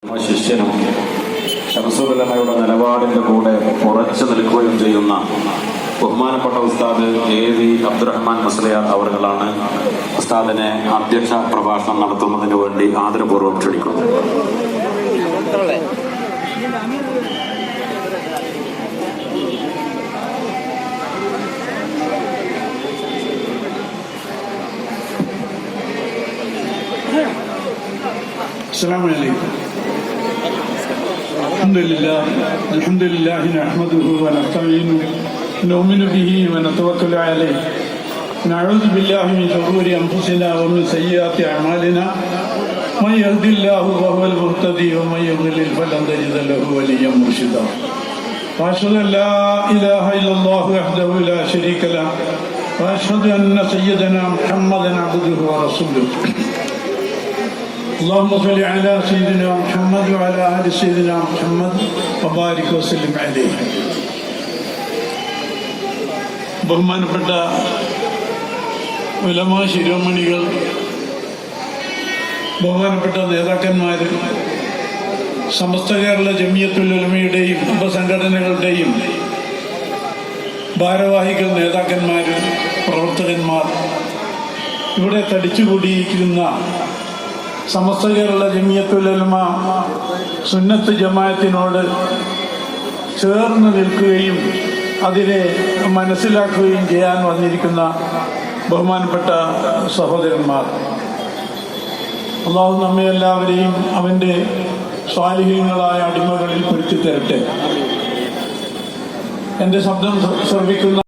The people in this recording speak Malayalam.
ശിഷ്യനും ശംസുലമയുടെ നിലപാടിന്റെ കൂടെ ഉറച്ചു നിൽക്കുകയും ചെയ്യുന്ന ബഹുമാനപ്പെട്ട ഉസ്താദ് എ.വി. അബ്ദുറഹ്മാൻ മുസ്ലിയാർ അവറുകളാണ് ഉസ്താദിനെ അധ്യക്ഷ പ്രഭാഷണം നടത്തുന്നതിന് വേണ്ടി ആദരപൂർവ്വം ക്ഷണിക്കുന്നു. السلام عليكم. الحمد لله نحمده ونستعينه ونؤمن به ونتوكل عليه نعوذ بالله من شرور انفسنا ومن سيئات اعمالنا من يهد الله فهو المهتدي ومن يضلل فلن تجد له وليا مرشدا واشهد ان لا اله الا الله وحده لا شريك له واشهد ان سيدنا محمدا عبده ورسوله اللهم صل على سيدنا محمد وعلى آل سيدنا محمد وبارك وسلم عليه. ബഹുമാനപ്പെട്ട ഉലമാ ശിരോമണികൾ, ബഹുമാനപ്പെട്ട നേതാക്കന്മാർ, സമസ്ത കേരള ജമിയത്തുൽ ഉലമയുടെയും ഉപസംഘടനകളുടെയും ഭാരവാഹികൾ, നേതാക്കന്മാർ, പ്രവർത്തകന്മാർ, ഇവിടെ തടിച്ചുകൂടിയിരിക്കുന്ന സമസ്ത കേരള ജമിയത്തുൽ ഉലമ സുന്നത്ത് ജമാഅത്തിനോട് ചേർന്ന് നിൽക്കുകയും അതിനെ മനസ്സിലാക്കുകയും ചെയ്യാൻ വന്നിരിക്കുന്ന ബഹുമാനപ്പെട്ട സഹോദരന്മാർ, അല്ലാഹു നമ്മെ എല്ലാവരെയും അവൻ്റെ സ്വാലിഹീങ്ങളായ അടിമകളിൽ പെടുത്തി തരട്ടെ. എൻ്റെ ശബ്ദം ശ്രവിക്കുന്ന